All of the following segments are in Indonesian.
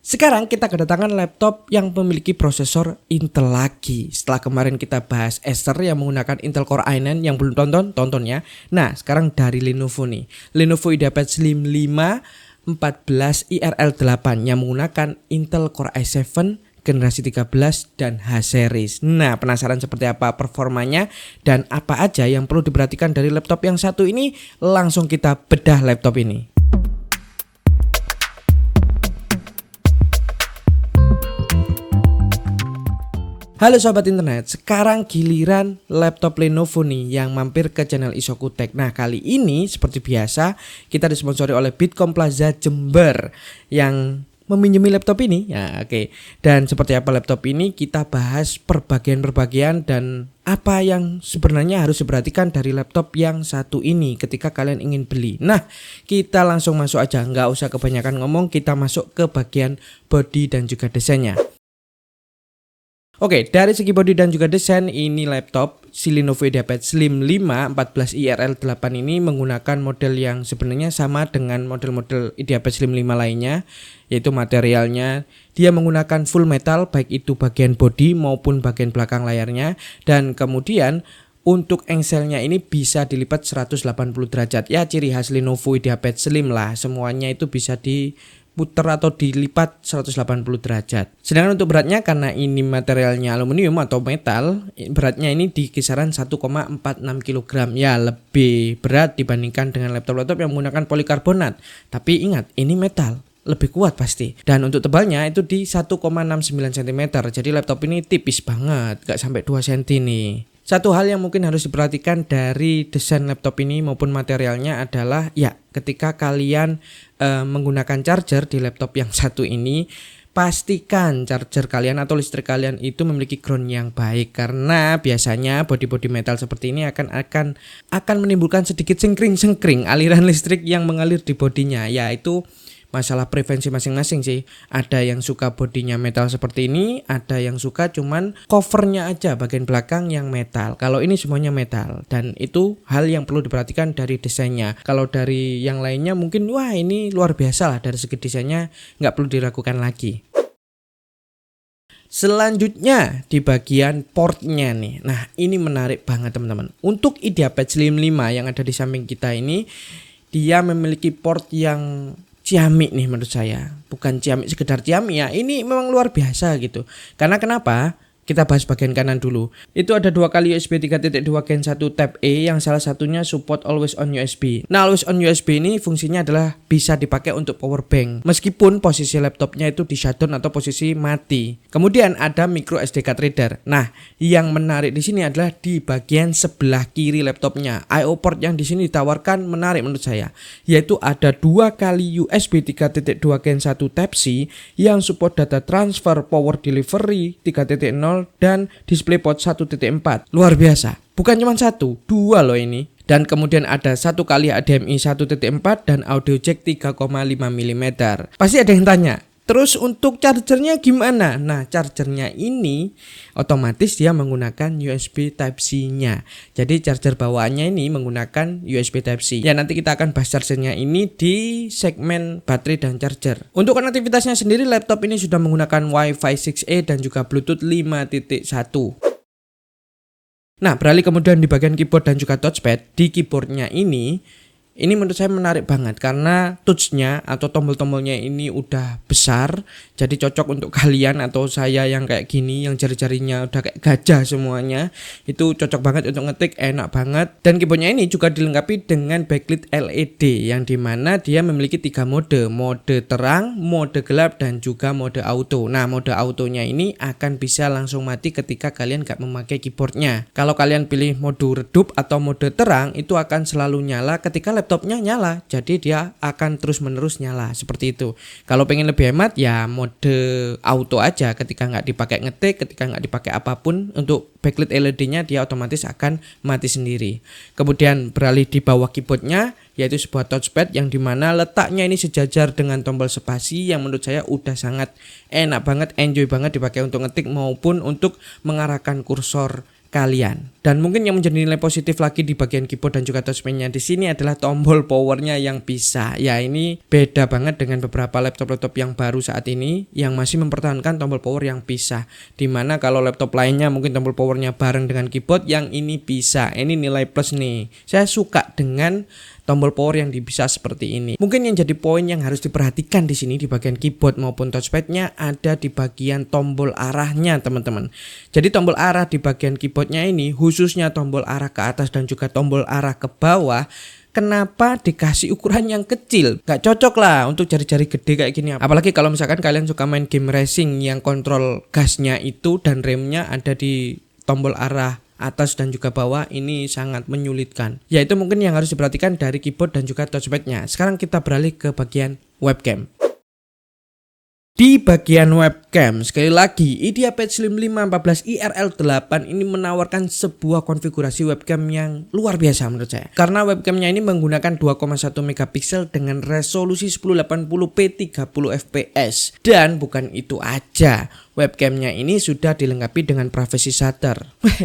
Sekarang kita kedatangan laptop yang memiliki prosesor Intel lagi. Setelah kemarin kita bahas Acer yang menggunakan Intel Core i9 yang belum tonton ya. Nah, sekarang dari Lenovo nih. Lenovo IdeaPad Slim 5 14 IRL8 yang menggunakan Intel Core i7 generasi 13 dan H-series. Nah, penasaran seperti apa performanya dan apa aja yang perlu diperhatikan dari laptop yang satu ini? Langsung kita bedah laptop ini. Halo sobat internet, sekarang giliran laptop Lenovo nih yang mampir ke channel Ishoku Tech. Nah, kali ini seperti biasa kita disponsori oleh Bitkom Plaza Jember yang meminjami laptop ini. Ya, oke. Dan seperti apa laptop ini kita bahas per bagian dan apa yang sebenarnya harus diperhatikan dari laptop yang satu ini ketika kalian ingin beli. Nah, kita langsung masuk aja, nggak usah kebanyakan ngomong, kita masuk ke bagian body dan juga desainnya. Oke, dari segi body dan juga desain, ini laptop si Lenovo IdeaPad Slim 5 14 IRL8 ini menggunakan model yang sebenarnya sama dengan model-model IdeaPad Slim 5 lainnya, yaitu materialnya dia menggunakan full metal baik itu bagian body maupun bagian belakang layarnya, dan kemudian untuk engselnya ini bisa dilipat 180 derajat. Ya, ciri khas Lenovo IdeaPad Slim lah, semuanya itu bisa diputer atau dilipat 180 derajat. Sedangkan untuk beratnya, karena ini materialnya aluminium atau metal, beratnya ini di kisaran 1,46 kg. Ya, lebih berat dibandingkan dengan laptop-laptop yang menggunakan polikarbonat. Tapi ingat, ini metal, lebih kuat pasti. Dan untuk tebalnya itu di 1,69 cm. Jadi laptop ini tipis banget, gak sampai 2 cm nih. Satu hal yang mungkin harus diperhatikan dari desain laptop ini maupun materialnya adalah ya, ketika kalian menggunakan charger di laptop yang satu ini, pastikan charger kalian atau listrik kalian itu memiliki ground yang baik, karena biasanya body metal seperti ini akan menimbulkan sedikit sengkring aliran listrik yang mengalir di bodinya. Ya, itu masalah preferensi masing-masing sih. Ada yang suka bodinya metal seperti ini, ada yang suka cuman covernya aja bagian belakang yang metal. Kalau ini semuanya metal, dan itu hal yang perlu diperhatikan dari desainnya. Kalau dari yang lainnya mungkin wah ini luar biasa lah, dari segi desainnya nggak perlu diragukan lagi. Selanjutnya di bagian portnya nih. Nah, ini menarik banget teman-teman. Untuk IdeaPad Slim 5 yang ada di samping kita ini, dia memiliki port yang ciamik nih menurut saya. Bukan ciamik sekedar ciamik ya, ini memang luar biasa gitu. Karena kenapa? Kita bahas bagian kanan dulu. Itu ada 2 kali USB 3.2 Gen 1 Type A yang salah satunya support Always On USB. Nah, Always On USB ini fungsinya adalah bisa dipakai untuk power bank meskipun posisi laptopnya itu di shutdown atau posisi mati. Kemudian ada micro SD card reader. Nah, yang menarik di sini adalah di bagian sebelah kiri laptopnya. I/O port yang di sini ditawarkan menarik menurut saya, yaitu ada 2 kali USB 3.2 Gen 1 Type C yang support data transfer, power delivery 3.0 dan DisplayPort 1.4. Luar biasa. Bukan cuma 1, 2 loh ini. Dan kemudian ada 1 kali HDMI 1.4 dan audio jack 3,5 mm. Pasti ada yang tanya, terus untuk chargernya gimana? Nah, chargernya ini otomatis dia menggunakan USB Type-C-nya. Jadi charger bawaannya ini menggunakan USB Type-C. Ya, nanti kita akan bahas chargernya ini di segmen baterai dan charger. Untuk konektivitasnya sendiri, laptop ini sudah menggunakan Wi-Fi 6E dan juga Bluetooth 5.1. Nah, beralih kemudian di bagian keyboard dan juga touchpad. Di keyboardnya ini menurut saya menarik banget karena touchnya atau tombol-tombolnya ini udah besar, jadi cocok untuk kalian atau saya yang kayak gini, yang jari-jarinya udah kayak gajah semuanya. Itu cocok banget untuk ngetik, enak banget. Dan keyboardnya ini juga dilengkapi dengan backlit LED yang dimana dia memiliki 3 mode terang, mode gelap, dan juga mode auto. Nah, mode autonya ini akan bisa langsung mati ketika kalian gak memakai keyboardnya. Kalau kalian pilih mode redup atau mode terang, itu akan selalu nyala ketika laptopnya nyala, jadi dia akan terus-menerus nyala seperti itu. Kalau pengen lebih hemat ya mode auto aja, ketika nggak dipakai ngetik, ketika nggak dipakai apapun, untuk backlit LED-nya dia otomatis akan mati sendiri. Kemudian beralih di bawah keyboardnya, yaitu sebuah touchpad yang dimana letaknya ini sejajar dengan tombol spasi yang menurut saya udah sangat enak banget, enjoy banget dipakai untuk ngetik maupun untuk mengarahkan kursor kalian. Dan mungkin yang menjadi nilai positif lagi di bagian keyboard dan juga touchpadnya di sini adalah tombol powernya yang pisah. Ya, ini beda banget dengan beberapa laptop-laptop yang baru saat ini yang masih mempertahankan tombol power yang pisah. Dimana kalau laptop lainnya mungkin tombol powernya bareng dengan keyboard, yang ini pisah. Ini nilai plus nih. Saya suka dengan tombol power yang dipisah seperti ini. Mungkin yang jadi poin yang harus diperhatikan di sini di bagian keyboard maupun touchpadnya ada di bagian tombol arahnya, teman-teman. Jadi tombol arah di bagian keyboardnya ini, khususnya tombol arah ke atas dan juga tombol arah ke bawah, kenapa dikasih ukuran yang kecil? Gak cocok lah untuk jari-jari gede kayak gini. Apalagi kalau misalkan kalian suka main game racing yang kontrol gasnya itu dan remnya ada di tombol arah atas dan juga bawah, ini sangat menyulitkan. Ya, itu mungkin yang harus diperhatikan dari keyboard dan juga touchpadnya. Sekarang kita beralih ke bagian webcam. Di bagian webcam, sekali lagi IdeaPad Slim 5 14 IRL8 ini menawarkan sebuah konfigurasi webcam yang luar biasa menurut saya. Karena webcamnya ini menggunakan 2,1 megapiksel dengan resolusi 1080p 30 fps. Dan bukan itu aja, webcamnya ini sudah dilengkapi dengan privacy shutter.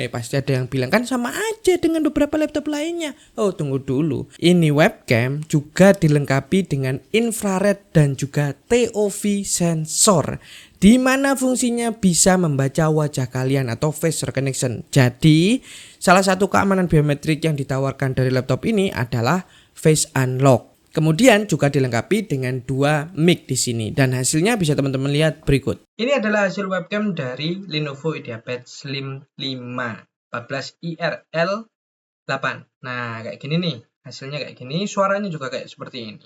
Pasti ada yang bilang kan sama aja dengan beberapa laptop lainnya. Oh, tunggu dulu. Ini webcam juga dilengkapi dengan infrared dan juga TOV sensor, di mana fungsinya bisa membaca wajah kalian atau face recognition. Jadi, salah satu keamanan biometrik yang ditawarkan dari laptop ini adalah face unlock. Kemudian juga dilengkapi dengan 2 mic di sini, dan hasilnya bisa teman-teman lihat berikut. Ini adalah hasil webcam dari Lenovo IdeaPad Slim 5 14 IRL8. Nah, kayak gini nih. Hasilnya kayak gini, suaranya juga kayak seperti ini.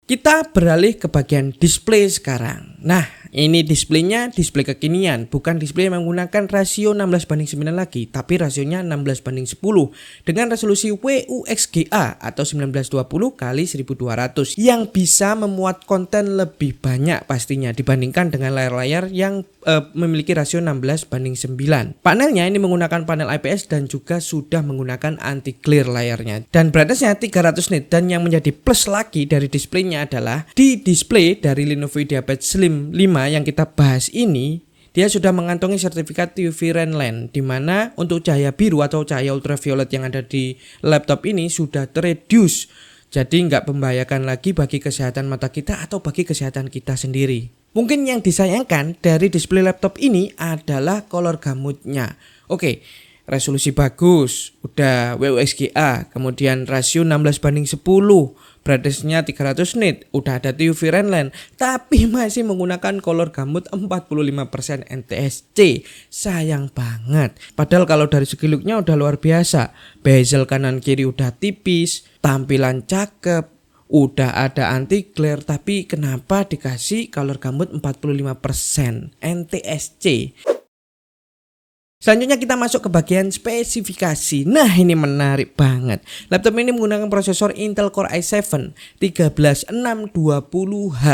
Kita beralih ke bagian display sekarang. Nah, ini displaynya display kekinian, bukan display yang menggunakan rasio 16:9 lagi, tapi rasionya 16:10 dengan resolusi WUXGA atau 1920 x 1200 yang bisa memuat konten lebih banyak pastinya dibandingkan dengan layar-layar yang memiliki rasio 16:9. Panelnya ini menggunakan panel IPS dan juga sudah menggunakan anti glare layarnya. Dan brightness-nya 300 nit, dan yang menjadi plus lagi dari displaynya adalah di display dari Lenovo IdeaPad Slim 5 yang kita bahas ini, dia sudah mengantongi sertifikat UV Rainland, di mana untuk cahaya biru atau cahaya ultraviolet yang ada di laptop ini sudah terreduce. Jadi nggak membahayakan lagi bagi kesehatan mata kita atau bagi kesehatan kita sendiri. Mungkin yang disayangkan dari display laptop ini adalah color gamutnya. Oke, resolusi bagus, udah WUXGA, kemudian rasio 16:10, brightness-nya 300 nit, udah ada UV Rainland, tapi masih menggunakan color gamut 45% NTSC. Sayang banget. Padahal kalau dari segi look-nya udah luar biasa. Bezel kanan kiri udah tipis, tampilan cakep, udah ada anti glare, tapi kenapa dikasih color gamut 45% NTSC? Selanjutnya kita masuk ke bagian spesifikasi. Nah, ini menarik banget. Laptop ini menggunakan prosesor Intel Core i7 13620H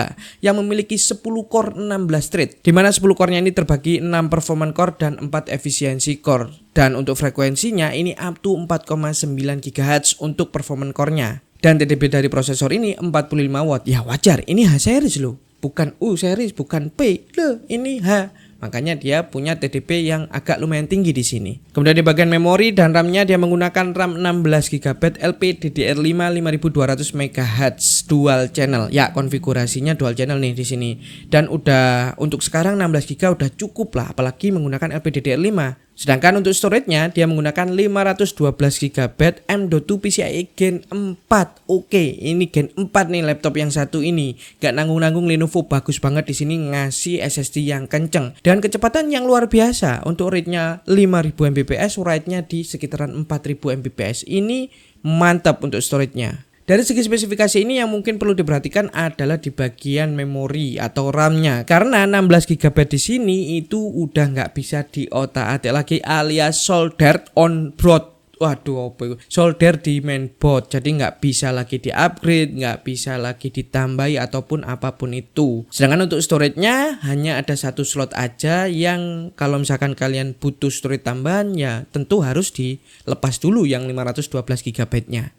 yang memiliki 10 core 16 thread, di mana 10 core-nya ini terbagi 6 performance core dan 4 efisiensi core. Dan untuk frekuensinya ini up to 4,9 GHz untuk performance core-nya. Dan TDP dari prosesor ini 45 watt. Ya wajar, ini H series loh. Bukan U series, bukan P. Loh, ini H. Makanya dia punya TDP yang agak lumayan tinggi di sini. Kemudian di bagian memori dan RAM-nya dia menggunakan RAM 16GB LPDDR5 5200 MHz dual channel. Ya, konfigurasinya dual channel nih di sini. Dan udah untuk sekarang 16GB udah cukup lah, apalagi menggunakan LPDDR5. Sedangkan untuk storage-nya dia menggunakan 512GB M.2 PCIe Gen 4. Oke, ini Gen 4 nih laptop yang satu ini. Gak nanggung-nanggung, Lenovo bagus banget di sini ngasih SSD yang kenceng dan kecepatan yang luar biasa. Untuk read-nya 5000 Mbps, write-nya di sekitaran 4000 Mbps. Ini mantap untuk storage-nya. Dari segi spesifikasi ini yang mungkin perlu diperhatikan adalah di bagian memori atau RAM-nya. Karena 16GB di sini itu udah nggak bisa diotak-atik lagi alias soldered on board. Waduh, apa itu? Solder di mainboard. Jadi nggak bisa lagi di-upgrade, nggak bisa lagi ditambahi ataupun apapun itu. Sedangkan untuk storage-nya hanya ada satu slot aja yang kalau misalkan kalian butuh storage tambahan ya tentu harus dilepas dulu yang 512GB-nya.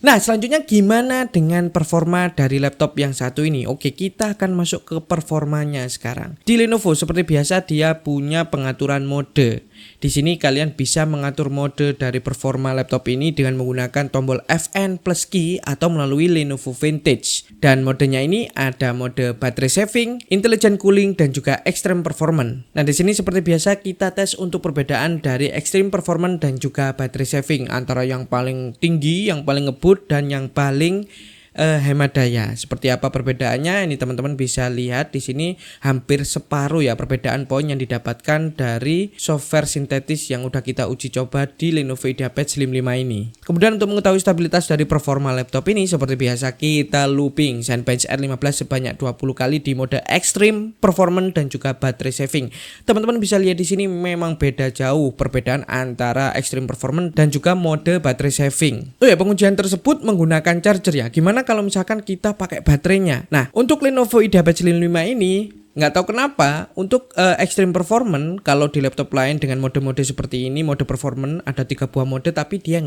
Nah, selanjutnya gimana dengan performa dari laptop yang satu ini? Oke, kita akan masuk ke performanya sekarang. Di Lenovo seperti biasa dia punya pengaturan mode. Di sini kalian bisa mengatur mode dari performa laptop ini dengan menggunakan tombol Fn plus key atau melalui Lenovo Vintage. Dan modenya ini ada mode battery saving, intelligent cooling, dan juga extreme performance. Nah, di sini seperti biasa kita tes untuk perbedaan dari extreme performance dan juga battery saving antara yang paling tinggi, yang paling ngebut, dan yang paling hemat daya. Seperti apa perbedaannya? Ini teman-teman bisa lihat di sini hampir separuh ya perbedaan poin yang didapatkan dari software sintetis yang udah kita uji coba di Lenovo IdeaPad Slim 5 ini. Kemudian untuk mengetahui stabilitas dari performa laptop ini seperti biasa kita looping Zenbench R15 sebanyak 20 kali di mode Extreme Performance dan juga battery saving. Teman-teman bisa lihat di sini memang beda jauh perbedaan antara Extreme Performance dan juga mode battery saving. Oh ya, pengujian tersebut menggunakan charger ya. Gimana kalau misalkan kita pakai baterainya? Nah, untuk Lenovo IdeaPad Slim 5 ini nggak tahu kenapa untuk extreme performance kalau di laptop lain dengan mode-mode seperti ini, mode performance ada 3 buah mode, tapi dia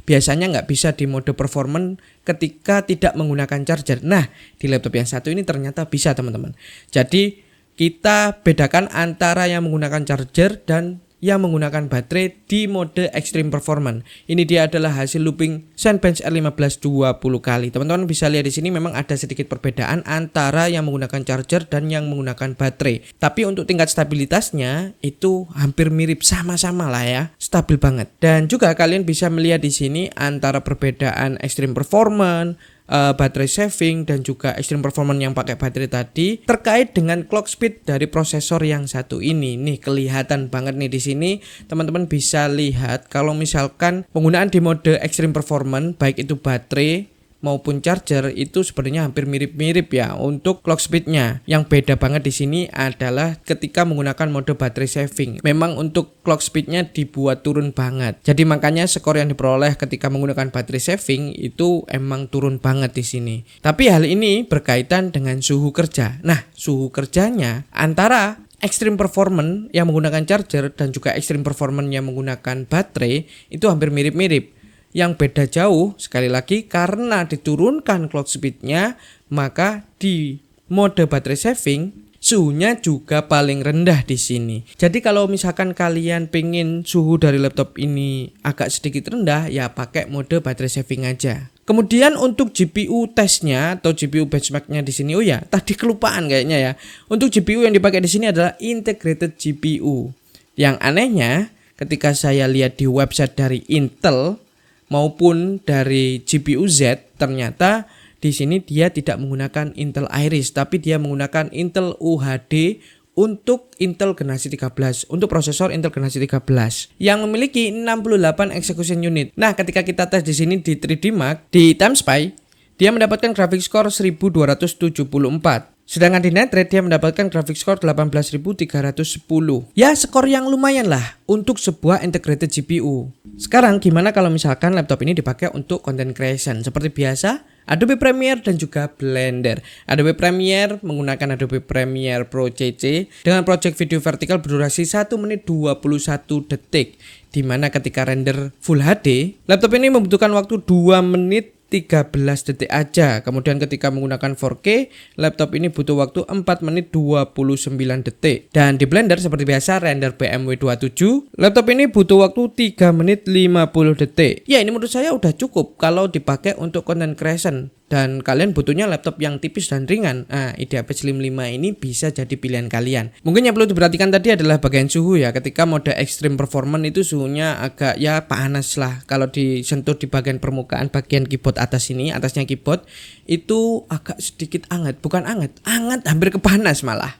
biasanya nggak bisa di mode performance ketika tidak menggunakan charger. Nah, di laptop yang satu ini ternyata bisa teman-teman. Jadi kita bedakan antara yang menggunakan charger dan yang menggunakan baterai di mode Extreme Performance. Ini dia adalah hasil looping Zenbench R15 20 kali. Teman-teman bisa lihat di sini memang ada sedikit perbedaan antara yang menggunakan charger dan yang menggunakan baterai. Tapi untuk tingkat stabilitasnya itu hampir mirip, sama-sama lah ya, stabil banget. Dan juga kalian bisa melihat di sini antara perbedaan Extreme Performance, battery saving, dan juga extreme performance yang pakai baterai tadi terkait dengan clock speed dari prosesor yang satu ini. Nih kelihatan banget nih di sini teman-teman bisa lihat kalau misalkan penggunaan di mode extreme performance baik itu baterai maupun charger itu sebenarnya hampir mirip-mirip ya untuk clock speednya. Yang beda banget di sini adalah ketika menggunakan mode battery saving. Memang untuk clock speednya dibuat turun banget. Jadi makanya skor yang diperoleh ketika menggunakan battery saving itu emang turun banget di sini. Tapi hal ini berkaitan dengan suhu kerja. Nah, suhu kerjanya antara extreme performance yang menggunakan charger dan juga extreme performance yang menggunakan baterai itu hampir mirip-mirip. Yang beda jauh sekali lagi karena diturunkan clock speednya, maka di mode battery saving suhunya juga paling rendah di sini. Jadi kalau misalkan kalian pengen suhu dari laptop ini agak sedikit rendah, ya pakai mode battery saving aja. Kemudian untuk GPU tesnya atau GPU benchmarknya di sini, oh ya tadi kelupaan kayaknya ya. Untuk GPU yang dipakai di sini adalah integrated GPU. Yang anehnya ketika saya lihat di website dari Intel maupun dari GPU Z, ternyata di sini dia tidak menggunakan Intel Iris, tapi dia menggunakan Intel UHD untuk Intel generasi 13, untuk prosesor Intel generasi 13 yang memiliki 68 execution unit. Nah, ketika kita tes di sini di 3D Mark di TimeSpy, dia mendapatkan graphics score 1274. Sedangkan di Netrate dia mendapatkan graphics score 18310. Ya, skor yang lumayan lah untuk sebuah integrated GPU. Sekarang gimana kalau misalkan laptop ini dipakai untuk content creation? Seperti biasa, Adobe Premiere dan juga Blender. Adobe Premiere menggunakan Adobe Premiere Pro CC dengan project video vertikal berdurasi 1 menit 21 detik. Dimana ketika render Full HD, laptop ini membutuhkan waktu 2 menit 13 detik aja. Kemudian ketika menggunakan 4K, laptop ini butuh waktu 4 menit 29 detik. Dan di Blender seperti biasa render BMW 27, laptop ini butuh waktu 3 menit 50 detik. Ya, ini menurut saya udah cukup kalau dipakai untuk content creation. Dan kalian butuhnya laptop yang tipis dan ringan. Nah, IdeaPad Slim 5 ini bisa jadi pilihan kalian. Mungkin yang perlu diperhatikan tadi adalah bagian suhu ya. Ketika mode extreme performance itu suhunya agak ya panas lah. Kalau disentuh di bagian permukaan bagian keyboard atas ini, atasnya keyboard itu agak sedikit hangat. Bukan hangat hampir kepanas malah.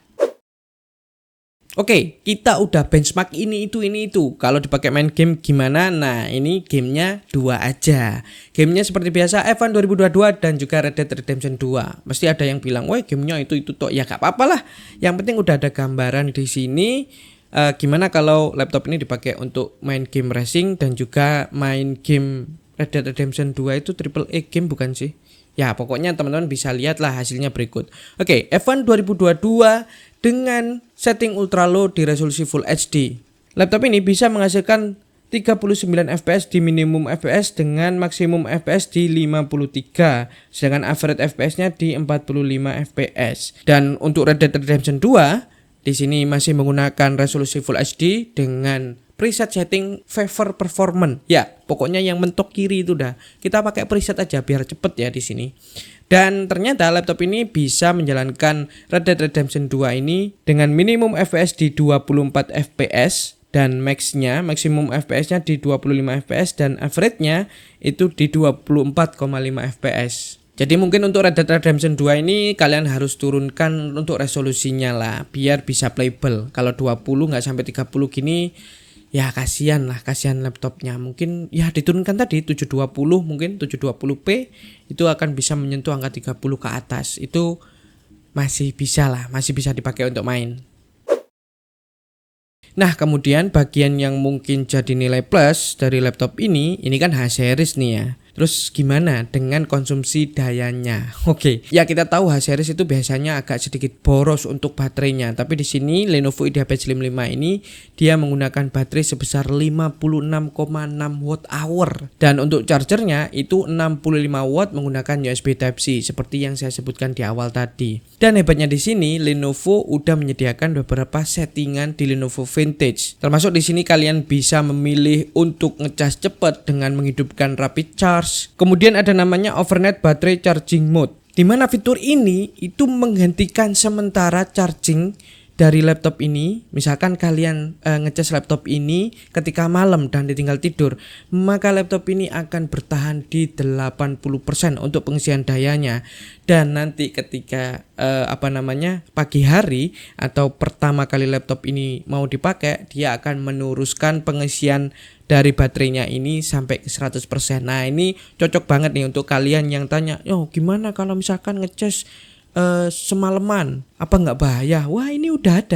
Oke, kita udah benchmark ini itu. Kalau dipakai main game gimana? Nah, ini gamenya 2 aja. Gamenya seperti biasa F1 2022 dan juga Red Dead Redemption 2. Pasti ada yang bilang, "Woi, gamenya itu toh." Ya gak apa-apa lah. Yang penting udah ada gambaran di sini. Gimana kalau laptop ini dipakai untuk main game racing dan juga main game Red Dead Redemption 2 itu AAA game bukan sih? Ya, pokoknya teman-teman bisa lihatlah hasilnya berikut. Oke, F1 2022 dengan setting ultra low di resolusi Full HD. Laptop ini bisa menghasilkan 39 fps di minimum fps dengan maksimum fps di 53, sedangkan average fps-nya di 45 fps. Dan untuk Red Dead Redemption 2 di sini masih menggunakan resolusi Full HD dengan preset setting favor performance. Ya, pokoknya yang mentok kiri itu dah. Kita pakai preset aja biar cepet ya di sini. Dan ternyata laptop ini bisa menjalankan Red Dead Redemption 2 ini dengan minimum fps di 24 fps dan maksimum fps-nya di 25 fps dan average-nya itu di 24,5 fps. Jadi mungkin untuk Red Dead Redemption 2 ini kalian harus turunkan untuk resolusinya lah biar bisa playable. Kalau 20 nggak sampai 30 gini ya kasihan laptopnya. Mungkin ya diturunkan tadi 720, mungkin 720p itu akan bisa menyentuh angka 30 ke atas. Itu masih bisa dipakai untuk main. Nah, kemudian bagian yang mungkin jadi nilai plus dari laptop ini kan H-series nih ya. Terus gimana dengan konsumsi dayanya? Oke, ya kita tahu H-series itu biasanya agak sedikit boros untuk baterainya, tapi di sini Lenovo IdeaPad Slim 5 ini dia menggunakan baterai sebesar 56,6 Wh dan untuk chargernya itu 65 watt menggunakan USB Type-C seperti yang saya sebutkan di awal tadi. Dan hebatnya di sini Lenovo udah menyediakan beberapa settingan di Lenovo Vintage. Termasuk di sini kalian bisa memilih untuk ngecas cepat dengan menghidupkan rapid charge. Kemudian ada namanya overnight battery charging mode, di mana fitur ini itu menghentikan sementara charging dari laptop ini. Misalkan kalian ngecas laptop ini ketika malam dan ditinggal tidur, maka laptop ini akan bertahan di 80% untuk pengisian dayanya. Dan nanti ketika pagi hari atau pertama kali laptop ini mau dipakai, dia akan meneruskan pengisian dari baterainya ini sampai ke 100%. Nah, ini cocok banget nih untuk kalian yang tanya, "Yo, gimana kalau misalkan ngecas semalaman, apa nggak bahaya?" Wah, ini udah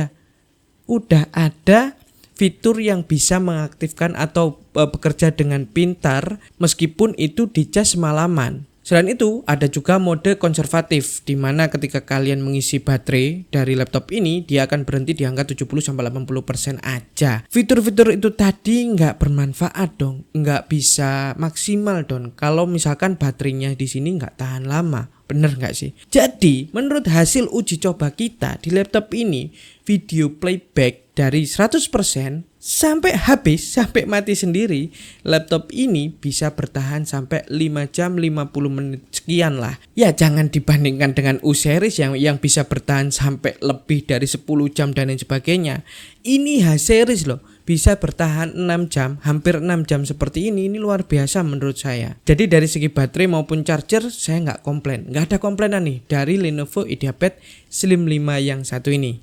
ada fitur yang bisa mengaktifkan atau bekerja dengan pintar meskipun itu dicas semalaman. Selain itu, ada juga mode konservatif, di mana ketika kalian mengisi baterai dari laptop ini, dia akan berhenti di angka 70-80% aja. Fitur-fitur itu tadi nggak bermanfaat dong, nggak bisa maksimal dong, kalau misalkan baterainya di sini nggak tahan lama. Bener nggak sih? Jadi, menurut hasil uji coba kita di laptop ini, video playback dari 100% sampai habis, sampai mati sendiri, laptop ini bisa bertahan sampai 5 jam 50 menit sekian lah. Ya, jangan dibandingkan dengan U-series yang bisa bertahan sampai lebih dari 10 jam dan lain sebagainya. Ini H-series loh, bisa bertahan 6 jam, hampir 6 jam seperti ini luar biasa menurut saya. Jadi dari segi baterai maupun charger saya nggak komplain, nggak ada komplainan nih dari Lenovo IdeaPad Slim 5 yang satu ini.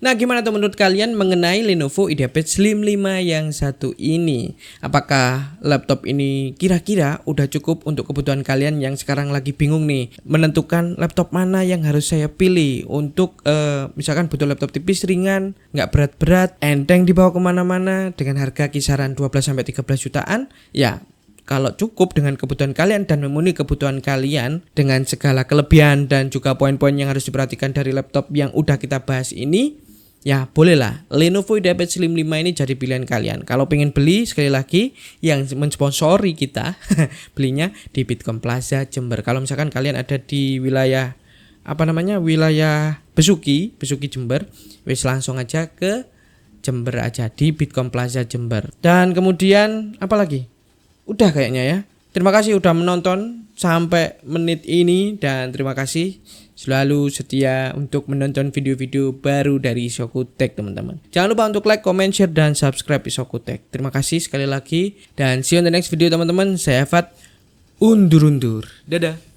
Nah, gimana tuh menurut kalian mengenai Lenovo IdeaPad Slim 5 yang satu ini? Apakah laptop ini kira-kira udah cukup untuk kebutuhan kalian yang sekarang lagi bingung nih menentukan laptop mana yang harus saya pilih untuk misalkan butuh laptop tipis, ringan, nggak berat-berat, enteng dibawa kemana-mana dengan harga kisaran 12-13 jutaan? Ya, kalau cukup dengan kebutuhan kalian dan memenuhi kebutuhan kalian dengan segala kelebihan dan juga poin-poin yang harus diperhatikan dari laptop yang udah kita bahas ini, ya bolehlah Lenovo IdeaPad Slim 5 ini jadi pilihan kalian. Kalau pengen beli, sekali lagi yang mensponsori kita belinya di Bitkom Plaza Jember. Kalau misalkan kalian ada di wilayah wilayah Besuki Jember, wis langsung aja ke Jember aja di Bitkom Plaza Jember. Dan kemudian apa lagi? Udah kayaknya ya. Terima kasih udah menonton sampai menit ini dan terima kasih selalu setia untuk menonton video-video baru dari Isokutech teman-teman. Jangan lupa untuk like, comment, share, dan subscribe Isokutech. Terima kasih sekali lagi dan see you on the next video teman-teman. Saya Fat undur. Dadah.